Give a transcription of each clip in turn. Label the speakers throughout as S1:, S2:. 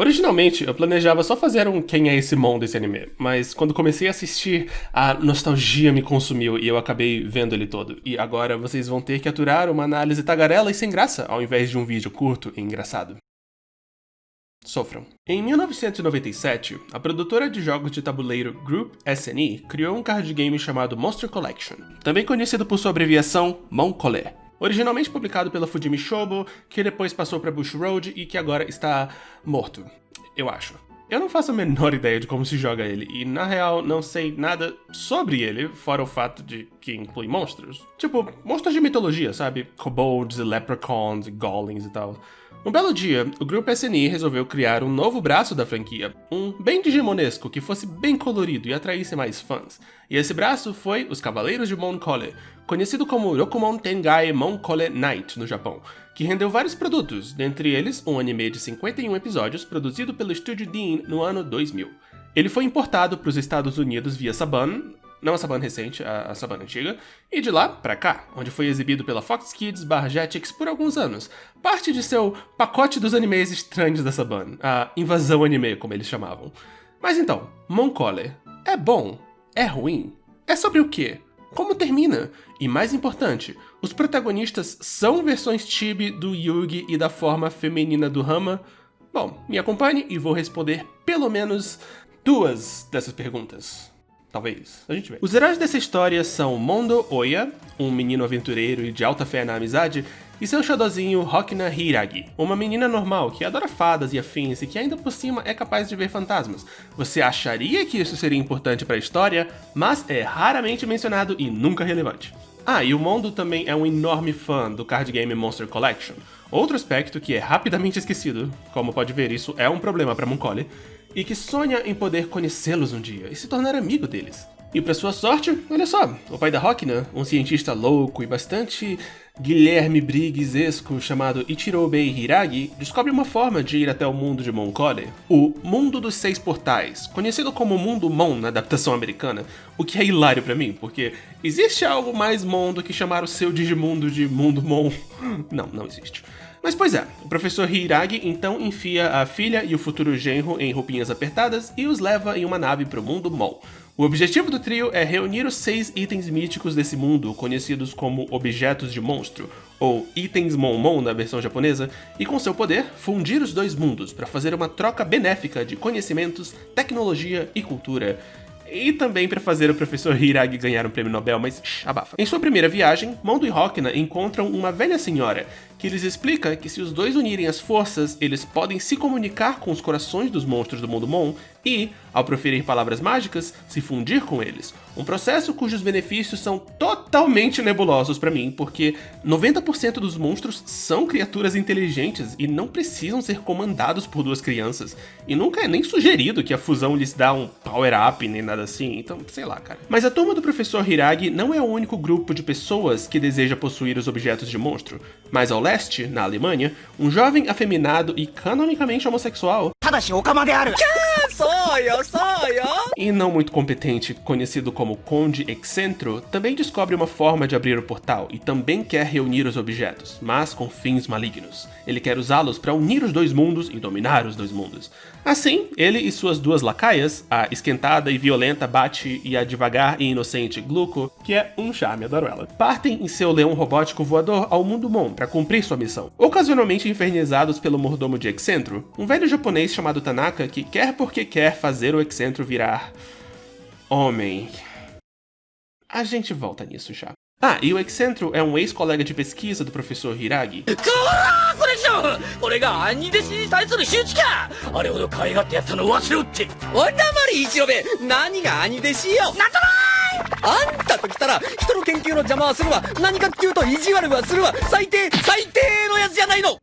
S1: Originalmente, eu planejava só fazer um Quem é esse Mon desse anime, mas quando comecei a assistir, a nostalgia me consumiu e eu acabei vendo ele todo. E agora vocês vão ter que aturar uma análise tagarela e sem graça, ao invés de um vídeo curto e engraçado. Sofram. Em 1997, a produtora de jogos de tabuleiro Group SNE criou um card game chamado Monster Collection, também conhecido por sua abreviação Mon-Colé. Originalmente publicado pela Fujimi Shobo, que depois passou para Bushiroad e que agora está morto, eu acho. Eu não faço a menor ideia de como se joga ele, e na real não sei nada sobre ele, fora o fato de que inclui monstros. Tipo, monstros de mitologia, sabe? Kobolds, leprechauns, golems e tal. Um belo dia, o grupo SNE resolveu criar um novo braço da franquia, um bem digimonesco que fosse bem colorido e atraísse mais fãs. E esse braço foi os Cavaleiros de Mon-Colé, conhecido como Rokumon Tengai Mon-Colé Night no Japão, que rendeu vários produtos, dentre eles um anime de 51 episódios produzido pelo estúdio Dean no ano 2000. Ele foi importado para os Estados Unidos via Saban, não a Saban recente, a Saban antiga, e de lá pra cá, onde foi exibido pela Fox Kids Jetix por alguns anos, parte de seu pacote dos animes estranhos da Saban, a invasão anime, como eles chamavam. Mas então, Mon-Colé, é bom? É ruim? É sobre o quê? Como termina? E mais importante, os protagonistas são versões chibi do Yugi e da forma feminina do Rama? Bom, me acompanhe e vou responder pelo menos 2 dessas perguntas. Talvez. A gente vê. Os heróis dessa história são Mondo Oya, um menino aventureiro e de alta fé na amizade, e seu xodozinho Hokina Hiiragi, uma menina normal que adora fadas e afins e que ainda por cima é capaz de ver fantasmas. Você acharia que isso seria importante para a história, mas é raramente mencionado e nunca relevante. Ah, e o Mondo também é um enorme fã do card game Monster Collection, outro aspecto que é rapidamente esquecido, como pode ver isso é um problema para Mon-Colé, e que sonha em poder conhecê-los um dia e se tornar amigo deles. E pra sua sorte, olha só, o pai da Hokina, um cientista louco e bastante Guilherme Briggsesco chamado Ichirobei Hiiragi, descobre uma forma de ir até o mundo de Mon-Colé, o Mundo dos Seis Portais, conhecido como Mundo Mon na adaptação americana, o que é hilário pra mim, porque existe algo mais Mon do que chamar o seu Digimundo de Mundo Mon? Não existe. Mas pois é, o professor Hiiragi então enfia a filha e o futuro genro em roupinhas apertadas e os leva em uma nave pro mundo Mon. O objetivo do trio é reunir os 6 itens míticos desse mundo, conhecidos como Objetos de Monstro, ou Itens Mon na versão japonesa, e com seu poder, fundir os dois mundos para fazer uma troca benéfica de conhecimentos, tecnologia e cultura. E também para fazer o professor Hiiragi ganhar um prêmio Nobel, mas abafa. Em sua primeira viagem, Mondo e Hokina encontram uma velha senhora, que lhes explica que se os dois unirem as forças, eles podem se comunicar com os corações dos monstros do mundo Mon e, ao proferir palavras mágicas, se fundir com eles. Um processo cujos benefícios são totalmente nebulosos pra mim, porque 90% dos monstros são criaturas inteligentes e não precisam ser comandados por 2 crianças. E nunca é nem sugerido que a fusão lhes dá um power-up nem nada assim, então sei lá, cara. Mas a turma do professor Hiiragi não é o único grupo de pessoas que deseja possuir os objetos de monstro. Mais ao leste, na Alemanha, um jovem afeminado e canonicamente homossexual e não muito competente, conhecido como Conde Excentro, também descobre uma forma de abrir o portal e também quer reunir os objetos, mas com fins malignos. Ele quer usá-los para unir os 2 mundos e dominar os 2 mundos. Assim, ele e suas 2 lacaias, a esquentada e violenta Bati e a devagar e inocente Gluco, que é um charme, adoro ela, partem em seu leão robótico voador ao mundo Mon para cumprir sua missão. Ocasionalmente infernizados pelo mordomo de Excentro, um velho japonês chamado Tanaka que quer porque quer fazer o Excentro virar homem. A gente volta nisso já. Ah, e o Excentro é um ex-colega de pesquisa do professor Hiiragi.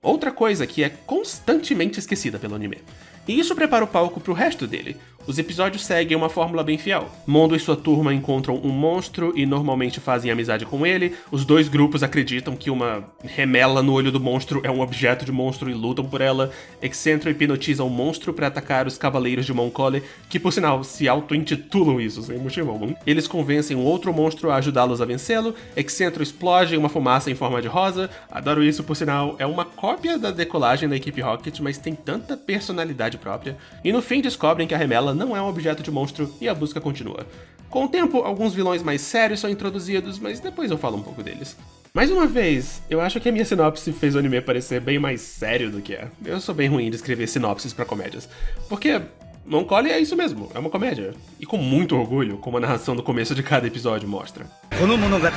S1: Outra coisa que é constantemente esquecida pelo anime. E isso prepara o palco pro resto dele. Os episódios seguem uma fórmula bem fiel. Mondo e sua turma encontram um monstro e normalmente fazem amizade com ele. Os 2 grupos acreditam que uma remela no olho do monstro é um objeto de monstro e lutam por ela. Excentro hipnotiza o monstro para atacar os Cavaleiros de Mon-Colé, que por sinal se auto-intitulam isso, sem motivo algum. Eles convencem convencem um outro monstro a ajudá-los a vencê-lo, Excentro explode em uma fumaça em forma de rosa, adoro isso por sinal, é uma cópia da decolagem da equipe Rocket, mas tem tanta personalidade própria, e no fim descobrem que a remela não é um objeto de monstro e a busca continua. Com o tempo, alguns vilões mais sérios são introduzidos, mas depois eu falo um pouco deles. Mais uma vez, eu acho que a minha sinopse fez o anime parecer bem mais sério do que é. Eu sou bem ruim de escrever sinopses pra comédias, porque Moncolle é isso mesmo, é uma comédia. E com muito orgulho, como a narração do começo de cada episódio mostra.
S2: この物語は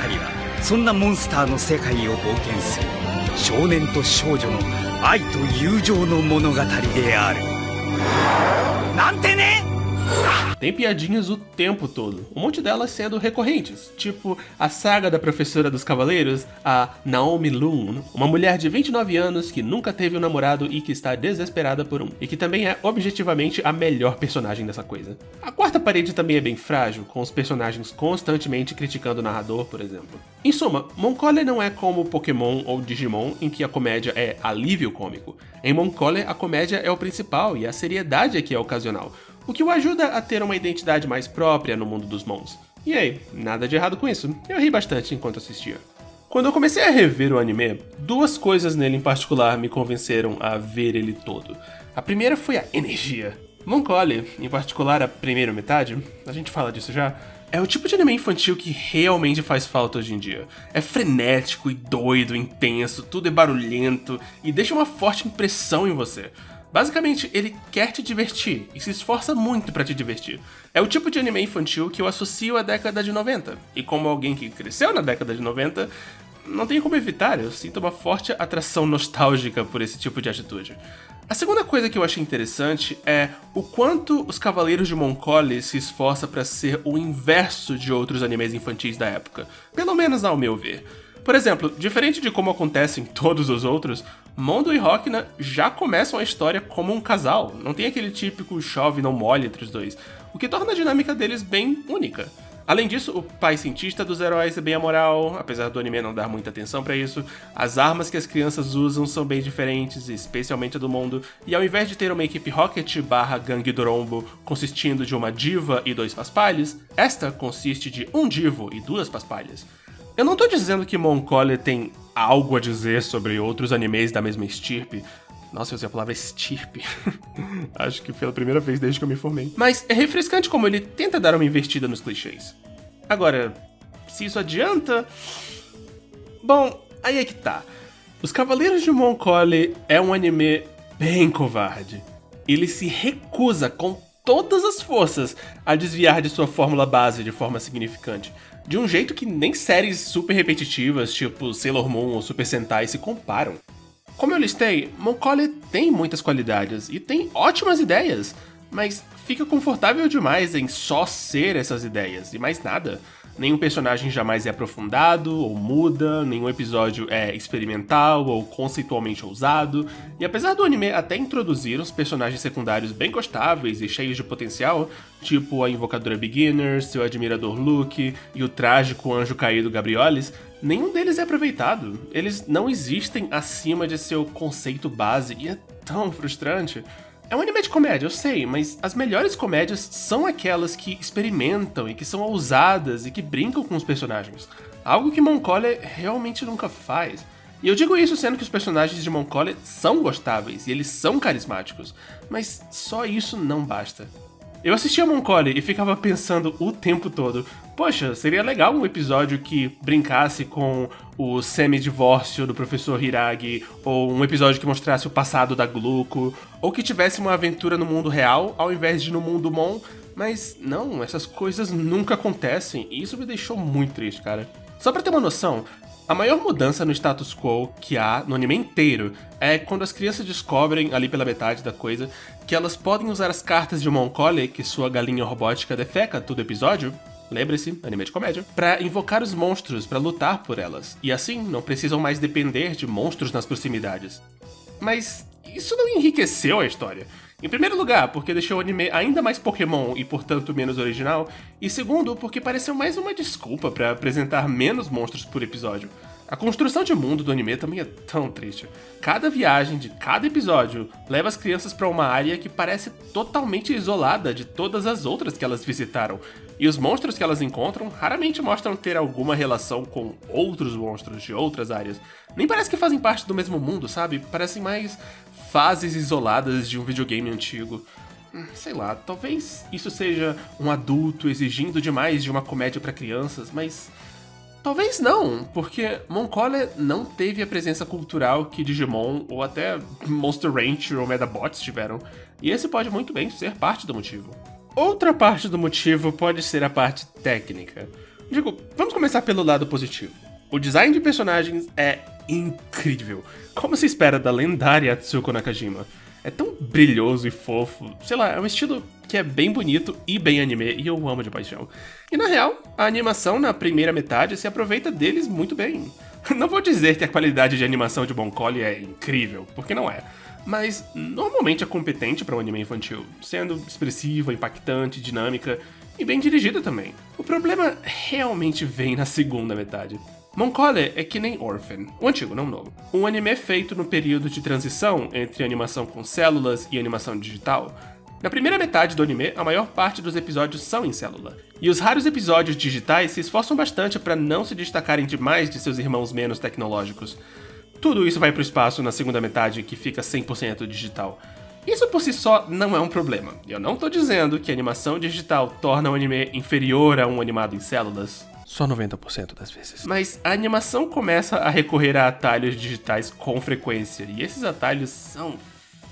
S2: そんなモンスターの世界を冒険する少年と少女の愛と友情の物語であるなんてね
S1: Tem piadinhas o tempo todo, um monte delas sendo recorrentes, tipo a saga da professora dos cavaleiros, a Naomi Loon, uma mulher de 29 anos que nunca teve um namorado e que está desesperada por um, e que também é objetivamente a melhor personagem dessa coisa. A quarta parede também é bem frágil, com os personagens constantemente criticando o narrador, por exemplo. Em suma, Moncolle não é como Pokémon ou Digimon, em que a comédia é alívio cômico. Em Moncolle, a comédia é o principal e a seriedade é que é ocasional, o que o ajuda a ter uma identidade mais própria no mundo dos Mons. E aí, nada de errado com isso, eu ri bastante enquanto assistia. Quando eu comecei a rever o anime, duas coisas nele em particular me convenceram a ver ele todo. A primeira foi a energia. Moncolle, em particular a primeira metade, a gente fala disso já, é o tipo de anime infantil que realmente faz falta hoje em dia. É frenético e doido, intenso, tudo é barulhento e deixa uma forte impressão em você. Basicamente, ele quer te divertir e se esforça muito pra te divertir. É o tipo de anime infantil que eu associo à década de 90. E como alguém que cresceu na década de 90, não tenho como evitar, eu sinto uma forte atração nostálgica por esse tipo de atitude. A segunda coisa que eu achei interessante é o quanto os Cavaleiros de Moncolle se esforça pra ser o inverso de outros animes infantis da época. Pelo menos ao meu ver. Por exemplo, diferente de como acontece em todos os outros, Mondo e Rokina já começam a história como um casal, não tem aquele típico chove não molha entre os dois, o que torna a dinâmica deles bem única. Além disso, o pai cientista dos heróis é bem amoral, apesar do anime não dar muita atenção pra isso, as armas que as crianças usam são bem diferentes, especialmente a do Mondo, e ao invés de ter uma equipe Rocket barra Gangue Dorombo consistindo de uma diva e 2 paspalhos, esta consiste de um divo e 2 paspalhas. Eu não tô dizendo que Moncolle tem algo a dizer sobre outros animes da mesma estirpe. Nossa, eu usei a palavra estirpe. Acho que pela primeira vez desde que eu me formei. Mas é refrescante como ele tenta dar uma investida nos clichês. Agora, se isso adianta... Bom, aí é que tá. Os Cavaleiros de Moncolle é um anime bem covarde. Ele se recusa com todas as forças a desviar de sua fórmula base de forma significante. De um jeito que nem séries super repetitivas, tipo Sailor Moon ou Super Sentai, se comparam. Como eu listei, Moncolle tem muitas qualidades e tem ótimas ideias, mas fica confortável demais em só ser essas ideias e mais nada. Nenhum personagem jamais é aprofundado ou muda, nenhum episódio é experimental ou conceitualmente ousado, e apesar do anime até introduzir uns personagens secundários bem gostáveis e cheios de potencial, tipo a invocadora Beginner, seu admirador Luke e o trágico anjo caído Gabrioles, nenhum deles é aproveitado. Eles não existem acima de seu conceito base e é tão frustrante. É um anime de comédia, eu sei, mas as melhores comédias são aquelas que experimentam e que são ousadas e que brincam com os personagens. Algo que Moncolle realmente nunca faz. E eu digo isso sendo que os personagens de Moncolle são gostáveis e eles são carismáticos, mas só isso não basta. Eu assistia Moncolle e ficava pensando o tempo todo, poxa, seria legal um episódio que brincasse com o semi-divórcio do professor Hiragi, ou um episódio que mostrasse o passado da Gluco, ou que tivesse uma aventura no mundo real ao invés de no mundo Mon, mas não, essas coisas nunca acontecem e isso me deixou muito triste, cara. Só pra ter uma noção, a maior mudança no status quo que há no anime inteiro é quando as crianças descobrem, ali pela metade da coisa, que elas podem usar as cartas de Moncolle, que sua galinha robótica defeca todo episódio, lembre-se, anime de comédia, pra invocar os monstros pra lutar por elas, e assim não precisam mais depender de monstros nas proximidades. Mas isso não enriqueceu a história. Em primeiro lugar, porque deixou o anime ainda mais Pokémon e, portanto, menos original. E segundo, porque pareceu mais uma desculpa pra apresentar menos monstros por episódio. A construção de mundo do anime também é tão triste. Cada viagem de cada episódio leva as crianças para uma área que parece totalmente isolada de todas as outras que elas visitaram, e os monstros que elas encontram raramente mostram ter alguma relação com outros monstros de outras áreas. Nem parece que fazem parte do mesmo mundo, sabe? Parecem mais fases isoladas de um videogame antigo. Sei lá, talvez isso seja um adulto exigindo demais de uma comédia para crianças, mas talvez não, porque Moncolia não teve a presença cultural que Digimon ou até Monster Rancher ou Medabots tiveram, e esse pode muito bem ser parte do motivo. Outra parte do motivo pode ser a parte técnica. Vamos começar pelo lado positivo. O design de personagens é incrível, como se espera da lendária Atsuko Nakajima. É tão brilhoso e fofo, sei lá, é um estilo que é bem bonito e bem anime, e eu amo de paixão. E na real, a animação na primeira metade se aproveita deles muito bem. Não vou dizer que a qualidade de animação de Moncolia é incrível, porque não é, mas normalmente é competente para um anime infantil, sendo expressiva, impactante, dinâmica e bem dirigida também. O problema realmente vem na segunda metade. Moncolia é que nem Orphan, o antigo, não o novo. Um anime feito no período de transição entre animação com células e animação digital. Na primeira metade do anime, a maior parte dos episódios são em célula. E os raros episódios digitais se esforçam bastante para não se destacarem demais de seus irmãos menos tecnológicos. Tudo isso vai pro espaço na segunda metade, que fica 100% digital. Isso por si só não é um problema. Eu não tô dizendo que a animação digital torna o anime inferior a um animado em células. Só 90% das vezes. Mas a animação começa a recorrer a atalhos digitais com frequência, e esses atalhos são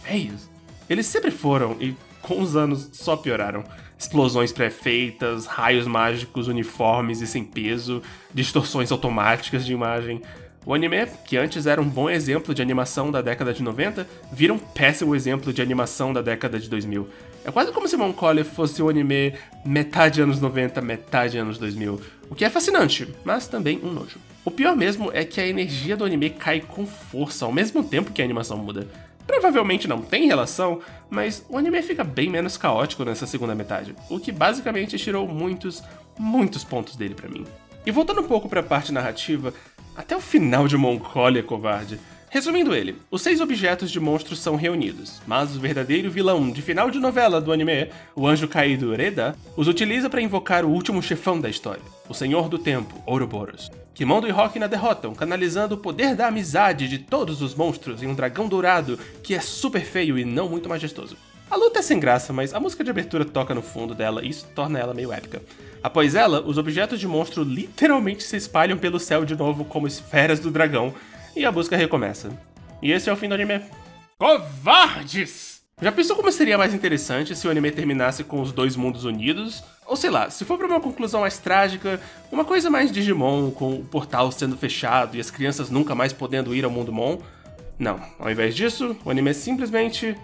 S1: feios. Eles sempre foram, e com os anos só pioraram. Explosões pré-feitas, raios mágicos uniformes e sem peso, distorções automáticas de imagem. O anime, que antes era um bom exemplo de animação da década de 90, vira um péssimo exemplo de animação da década de 2000. É quase como se Moncolia fosse um anime metade anos 90, metade anos 2000, o que é fascinante, mas também um nojo. O pior mesmo é que a energia do anime cai com força ao mesmo tempo que a animação muda. Provavelmente não tem relação, mas o anime fica bem menos caótico nessa segunda metade, o que basicamente tirou muitos pontos dele pra mim. E voltando um pouco pra parte narrativa, até o final de Moncolia, covarde. Resumindo ele, os 6 objetos de monstros são reunidos, mas o verdadeiro vilão de final de novela do anime, o anjo caído Reda, os utiliza para invocar o último chefão da história, o Senhor do Tempo, Ouroboros. Kimondo e Hokina derrotam, canalizando o poder da amizade de todos os monstros em um dragão dourado que é super feio e não muito majestoso. A luta é sem graça, mas a música de abertura toca no fundo dela e isso torna ela meio épica. Após ela, os objetos de monstro literalmente se espalham pelo céu de novo como esferas do dragão, e a busca recomeça. E esse é o fim do anime. Covardes! Já pensou como seria mais interessante se o anime terminasse com os dois mundos unidos? Ou sei lá, se for pra uma conclusão mais trágica, uma coisa mais Digimon, com o portal sendo fechado e as crianças nunca mais podendo ir ao mundo Mon? Não, ao invés disso, o anime simplesmente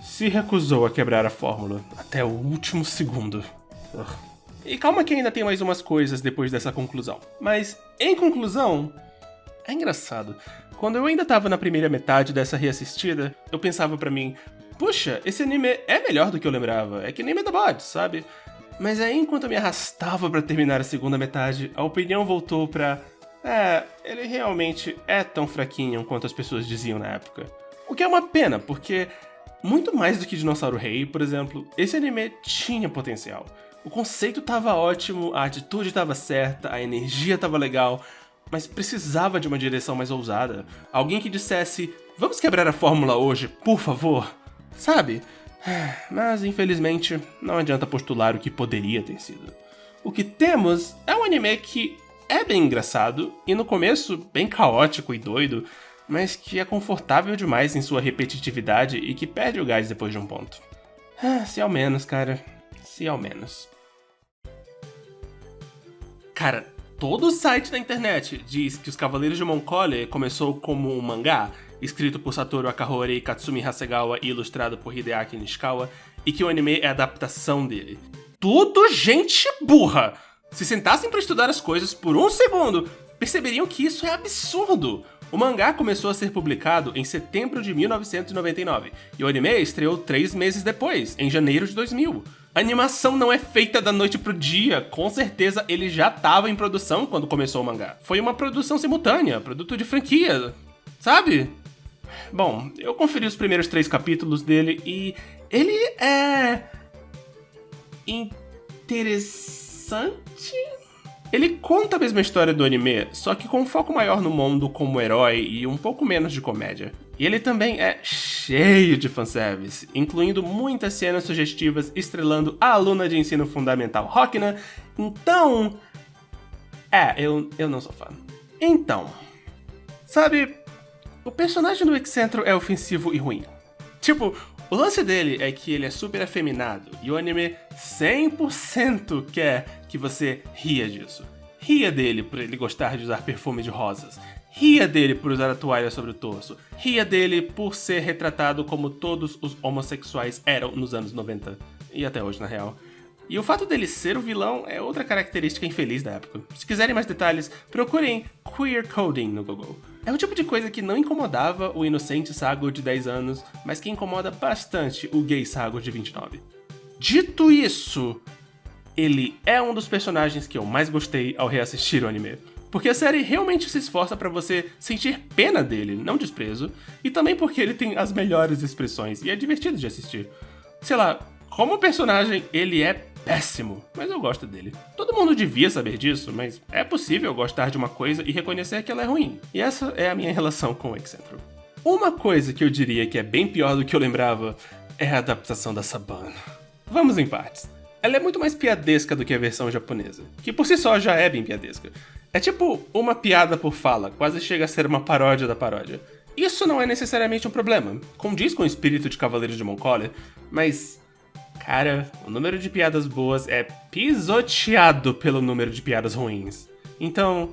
S1: se recusou a quebrar a fórmula até o último segundo. E calma que ainda tem mais umas coisas depois dessa conclusão. Mas, em conclusão, é engraçado. Quando eu ainda tava na primeira metade dessa reassistida, eu pensava pra mim, puxa, esse anime é melhor do que eu lembrava, é que nem Medabots, sabe? Mas aí, enquanto eu me arrastava pra terminar a segunda metade, a opinião voltou pra... ele realmente é tão fraquinho quanto as pessoas diziam na época. O que é uma pena, porque... muito mais do que Dinossauro Rei, por exemplo, esse anime tinha potencial. O conceito tava ótimo, a atitude tava certa, a energia tava legal, mas precisava de uma direção mais ousada. Alguém que dissesse, vamos quebrar a fórmula hoje, por favor? Sabe? Mas, infelizmente, não adianta postular o que poderia ter sido. O que temos é um anime que é bem engraçado, e no começo bem caótico e doido, mas que é confortável demais em sua repetitividade e que perde o gás depois de um ponto. Se ao menos, cara. Se ao menos. Cara, todo site da internet diz que Os Cavaleiros de Moncolia começou como um mangá, escrito por Satoru Akahori e Katsumi Hasegawa e ilustrado por Hideaki Nishikawa, e que o anime é a adaptação dele. Tudo gente burra! Se sentassem pra estudar as coisas por um segundo, perceberiam que isso é absurdo! O mangá começou a ser publicado em setembro de 1999, e o anime estreou 3 meses depois, em janeiro de 2000. A animação não é feita da noite pro dia. Com certeza ele já tava em produção quando começou o mangá. Foi uma produção simultânea, produto de franquia, sabe? Bom, eu conferi os primeiros 3 capítulos dele e ele é interessante. Ele conta a mesma história do anime, só que com um foco maior no mundo como herói e um pouco menos de comédia. E ele também é cheio de fanservice, incluindo muitas cenas sugestivas estrelando a aluna de ensino fundamental Rokina. Então... eu não sou fã. Então... Sabe, o personagem do Excentro é ofensivo e ruim. Tipo, o lance dele é que ele é super afeminado e o anime 100% quer que você ria disso. Ria dele por ele gostar de usar perfume de rosas. Ria dele por usar a toalha sobre o torso. Ria dele por ser retratado como todos os homossexuais eram nos anos 90. E até hoje, na real. E o fato dele ser o vilão é outra característica infeliz da época. Se quiserem mais detalhes, procurem queer coding no Google. É o tipo de coisa que não incomodava o inocente Sago de 10 anos, mas que incomoda bastante o gay Sago de 29. Dito isso, ele é um dos personagens que eu mais gostei ao reassistir o anime. Porque a série realmente se esforça pra você sentir pena dele, não desprezo, e também porque ele tem as melhores expressões e é divertido de assistir. Sei lá, como personagem ele é péssimo, mas eu gosto dele. Todo mundo devia saber disso, mas é possível gostar de uma coisa e reconhecer que ela é ruim. E essa é a minha relação com o Excentro. Uma coisa que eu diria que é bem pior do que eu lembrava é a adaptação da Saban. Vamos em partes. Ela é muito mais piadesca do que a versão japonesa, que por si só já é bem piadesca. É tipo uma piada por fala, quase chega a ser uma paródia da paródia. Isso não é necessariamente um problema, condiz com o espírito de Cavaleiros de Mongolia, mas... cara, o número de piadas boas é pisoteado pelo número de piadas ruins. Então,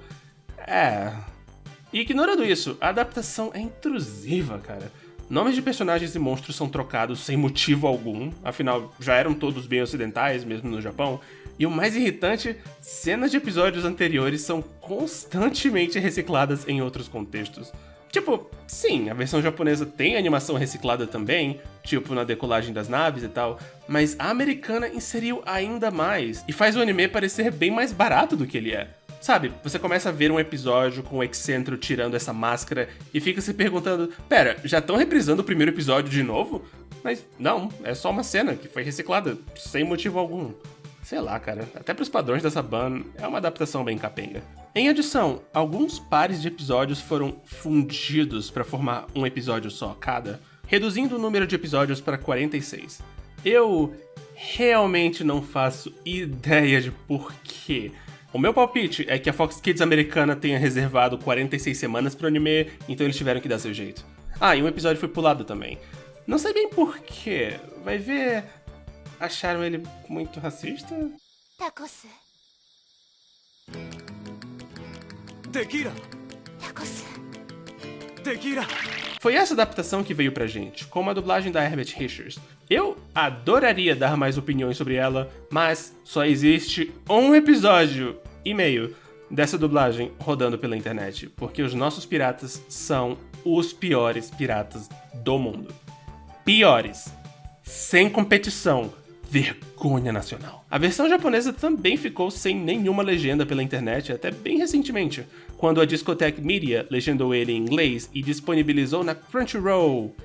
S1: E ignorando isso, a adaptação é intrusiva, cara. Nomes de personagens e monstros são trocados sem motivo algum, afinal, já eram todos bem ocidentais, mesmo no Japão. E o mais irritante, cenas de episódios anteriores são constantemente recicladas em outros contextos. Tipo, sim, a versão japonesa tem animação reciclada também, tipo na decolagem das naves e tal, mas a americana inseriu ainda mais e faz o anime parecer bem mais barato do que ele é. Sabe, você começa a ver um episódio com o Excentro tirando essa máscara e fica se perguntando, pera, já estão reprisando o primeiro episódio de novo? Mas não, é só uma cena que foi reciclada, sem motivo algum. Sei lá, cara, até pros padrões dessa Saban, é uma adaptação bem capenga. Em adição, alguns pares de episódios foram fundidos pra formar um episódio só cada, reduzindo o número de episódios para 46. Eu realmente não faço ideia de porquê. O meu palpite é que a Fox Kids americana tenha reservado 46 semanas pro anime, então eles tiveram que dar seu jeito. Ah, e um episódio foi pulado também. Não sei bem porquê, vai ver... acharam ele muito racista?
S3: Tacosu.
S2: Tequila!
S3: Tacosu.
S2: Tequila!
S1: Foi essa adaptação que veio pra gente, com uma dublagem da Herbert Richards. Eu adoraria dar mais opiniões sobre ela, mas só existe um episódio e meio dessa dublagem rodando pela internet, porque os nossos piratas são os piores piratas do mundo. Piores. Sem competição. Vergonha nacional. A versão japonesa também ficou sem nenhuma legenda pela internet até bem recentemente, quando a Discotheque Media legendou ele em inglês e disponibilizou na Crunchyroll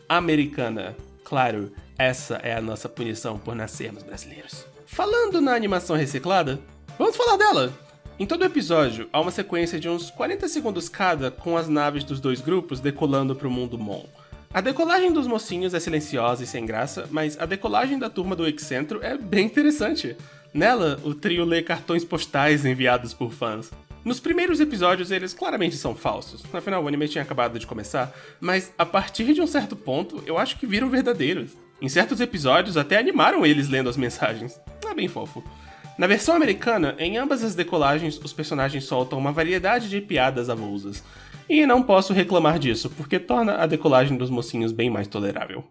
S1: americana. Claro, essa é a nossa punição por nascermos brasileiros. Falando na animação reciclada, vamos falar dela! Em todo episódio, há uma sequência de uns 40 segundos cada com as naves dos dois grupos decolando para o mundo Mon. A decolagem dos mocinhos é silenciosa e sem graça, mas a decolagem da turma do Excentro é bem interessante. Nela, o trio lê cartões postais enviados por fãs. Nos primeiros episódios eles claramente são falsos, afinal o anime tinha acabado de começar, mas a partir de um certo ponto eu acho que viram verdadeiros. Em certos episódios até animaram eles lendo as mensagens. É bem fofo. Na versão americana, em ambas as decolagens os personagens soltam uma variedade de piadas avulsas. E não posso reclamar disso, porque torna a decolagem dos mocinhos bem mais tolerável.